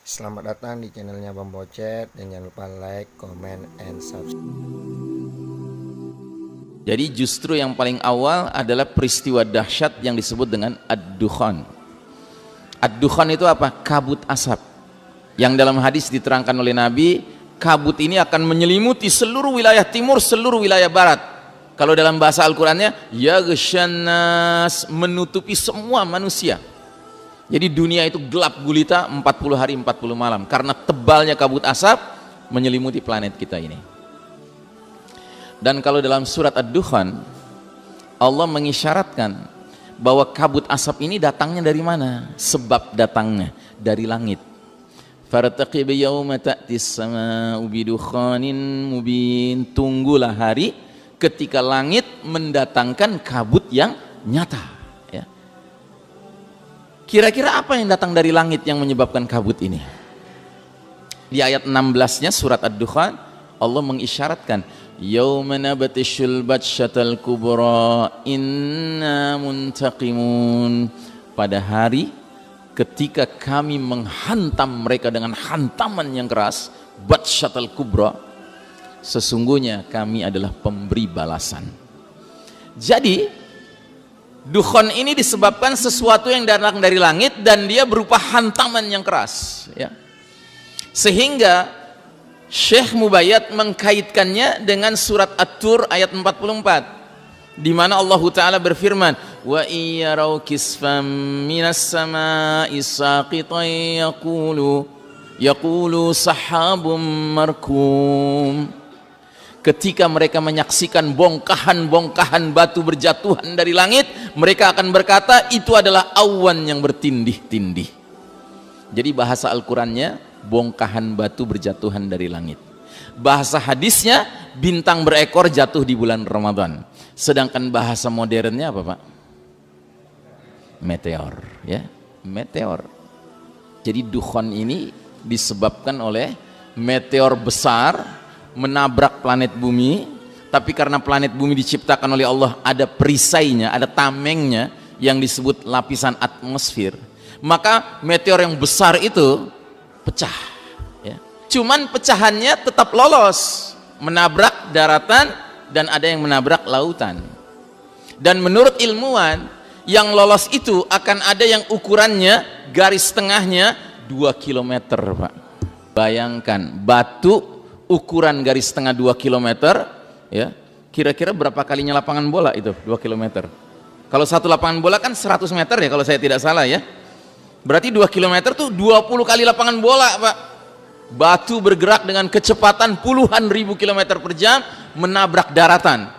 Selamat datang di channelnya Bang Bocet dan jangan lupa like, comment, and subscribe. Jadi justru yang paling awal adalah peristiwa dahsyat yang disebut dengan ad-dukhan. Ad-dukhan itu apa? Kabut asap. Yang dalam hadis diterangkan oleh Nabi, kabut ini akan menyelimuti seluruh wilayah timur, seluruh wilayah barat. Kalau dalam bahasa Al-Qur'annya, yaghshannas, menutupi semua manusia. Jadi dunia itu gelap gulita 40 hari 40 malam karena tebalnya kabut asap menyelimuti planet kita ini. Dan kalau dalam surat Ad-Dukhan, Allah mengisyaratkan bahwa kabut asap ini datangnya dari mana? Sebab datangnya dari langit. Fartaqib yawma ta'tis sama'u bidukhanin mubin. Tunggulah hari ketika langit mendatangkan kabut yang nyata. Kira-kira apa yang datang dari langit yang menyebabkan kabut ini? Di ayat 16-nya surat Ad-Dukhan, Allah mengisyaratkan, Yawma nabatishul batsyatal kubra inna muntaqimun. Pada hari ketika kami menghantam mereka dengan hantaman yang keras, batsyatal kubra, sesungguhnya kami adalah pemberi balasan. Jadi Dukhan ini disebabkan sesuatu yang datang dari langit dan dia berupa hantaman yang keras, ya. Sehingga Syekh Mubayyad mengkaitkannya dengan surat At-Tur ayat 44 di mana Allah Ta'ala berfirman, wa iyarau kisfam minas sama'i saqitan yaqulu sahabum markum. Ketika mereka menyaksikan bongkahan-bongkahan batu berjatuhan dari langit, mereka akan berkata itu adalah awan yang bertindih-tindih. Jadi bahasa Al-Qurannya bongkahan batu berjatuhan dari langit. Bahasa hadisnya bintang berekor jatuh di bulan Ramadan. Sedangkan bahasa modernnya apa, Pak? Meteor, ya, meteor. Jadi dukhan ini disebabkan oleh meteor besar menabrak planet bumi, tapi karena planet bumi diciptakan oleh Allah ada perisainya, ada tamengnya yang disebut lapisan atmosfer, maka meteor yang besar itu pecah, ya. Cuman pecahannya tetap lolos menabrak daratan dan ada yang menabrak lautan. Dan menurut ilmuwan yang lolos itu akan ada yang ukurannya garis tengahnya 2 km, Pak. Bayangkan batu ukuran garis tengah 2 km, ya, kira-kira berapa kalinya lapangan bola itu 2 km? Kalau satu lapangan bola kan 100 meter ya kalau saya tidak salah, ya. Berarti 2 km tuh 20 kali lapangan bola, Pak. Batu bergerak dengan kecepatan puluhan ribu kilometer per jam menabrak daratan.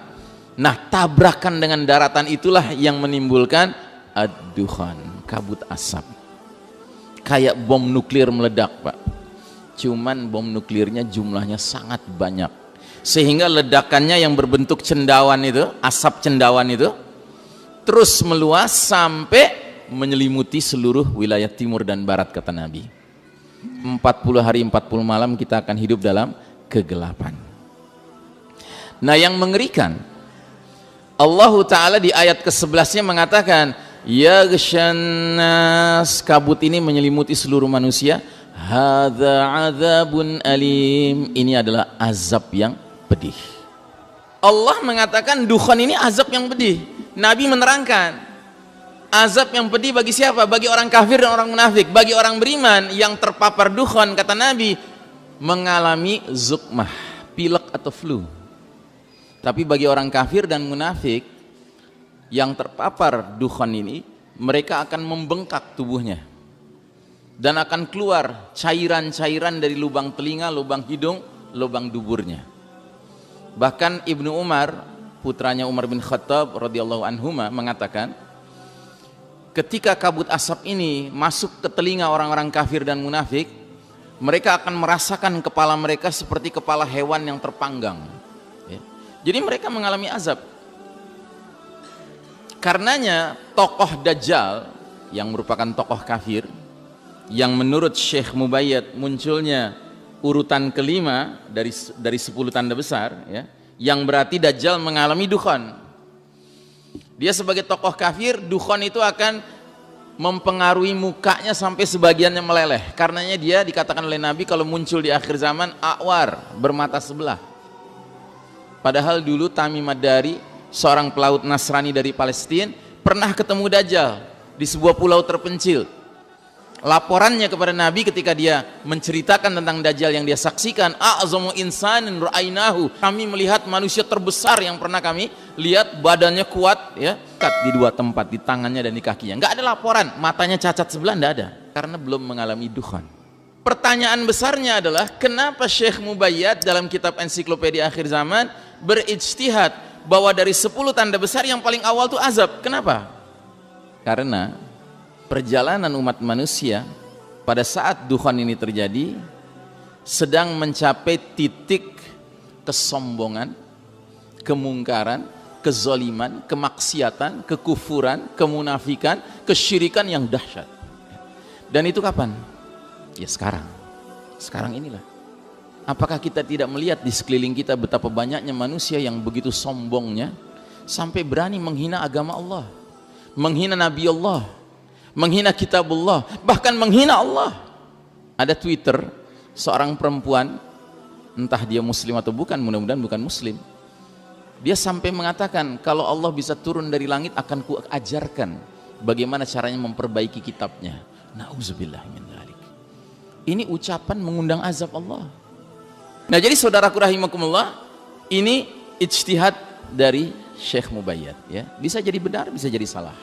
Nah, tabrakan dengan daratan itulah yang menimbulkan ad-dukhan, kabut asap. Kayak bom nuklir meledak, Pak. Cuman bom nuklirnya jumlahnya sangat banyak sehingga ledakannya yang berbentuk cendawan itu, asap cendawan itu terus meluas sampai menyelimuti seluruh wilayah timur dan barat, kata Nabi. 40 hari 40 malam kita akan hidup dalam kegelapan. Nah, yang mengerikan, Allah Ta'ala di ayat ke-11-nya mengatakan, yaghshannas, kabut ini menyelimuti seluruh manusia. Hadza adzabun alim, ini adalah azab yang pedih. Allah mengatakan dukhan ini azab yang pedih. Nabi menerangkan azab yang pedih bagi siapa? Bagi orang kafir dan orang munafik. Bagi orang beriman yang terpapar dukhan, kata Nabi, mengalami zukmah, pilek atau flu. Tapi bagi orang kafir dan munafik yang terpapar dukhan ini, mereka akan membengkak tubuhnya dan akan keluar cairan-cairan dari lubang telinga, lubang hidung, lubang duburnya. Bahkan Ibnu Umar, putranya Umar bin Khattab radhiyallahu anhuma, mengatakan ketika kabut asap ini masuk ke telinga orang-orang kafir dan munafik, mereka akan merasakan kepala mereka seperti kepala hewan yang terpanggang, ya. Jadi mereka mengalami azab. Karenanya tokoh Dajjal yang merupakan tokoh kafir, yang menurut Syekh Mubayyad munculnya urutan kelima dari 10 tanda besar, ya, yang berarti Dajjal mengalami dukhan. Dia sebagai tokoh kafir, dukhan itu akan mempengaruhi mukanya sampai sebagiannya meleleh. Karenanya dia dikatakan oleh Nabi kalau muncul di akhir zaman a'war, bermata sebelah. Padahal dulu Tamim Ad-Dari, seorang pelaut Nasrani dari Palestina, pernah ketemu Dajjal di sebuah pulau terpencil. Laporannya kepada Nabi ketika dia menceritakan tentang Dajjal yang dia saksikan, a'zamu insanin ra'ainahu, kami melihat manusia terbesar yang pernah kami lihat, badannya kuat ya, di dua tempat, di tangannya dan di kakinya. Enggak ada laporan matanya cacat sebelah, enggak ada, karena belum mengalami dukhan. Pertanyaan besarnya adalah kenapa Syekh Mubayyad dalam kitab Ensiklopedia Akhir Zaman berijtihad bahwa dari 10 tanda besar yang paling awal itu azab. Kenapa? Karena perjalanan umat manusia pada saat dukhan ini terjadi sedang mencapai titik kesombongan, kemungkaran, kezaliman, kemaksiatan, kekufuran, kemunafikan, kesyirikan yang dahsyat. Dan itu kapan? Ya sekarang. Sekarang inilah. Apakah kita tidak melihat di sekeliling kita betapa banyaknya manusia yang begitu sombongnya sampai berani menghina agama Allah, menghina Nabi Allah, menghina kitabullah, bahkan menghina Allah. Ada Twitter seorang perempuan, entah dia muslim atau bukan, mudah-mudahan bukan muslim, dia sampai mengatakan kalau Allah bisa turun dari langit akan kuajarkan bagaimana caranya memperbaiki kitabnya. Nauzubillah min dzalik. Ini ucapan mengundang azab Allah. Nah, jadi saudaraku rahimakumullah, ini ijtihad dari Syekh Mubayyad ya. Bisa jadi benar, bisa jadi salah.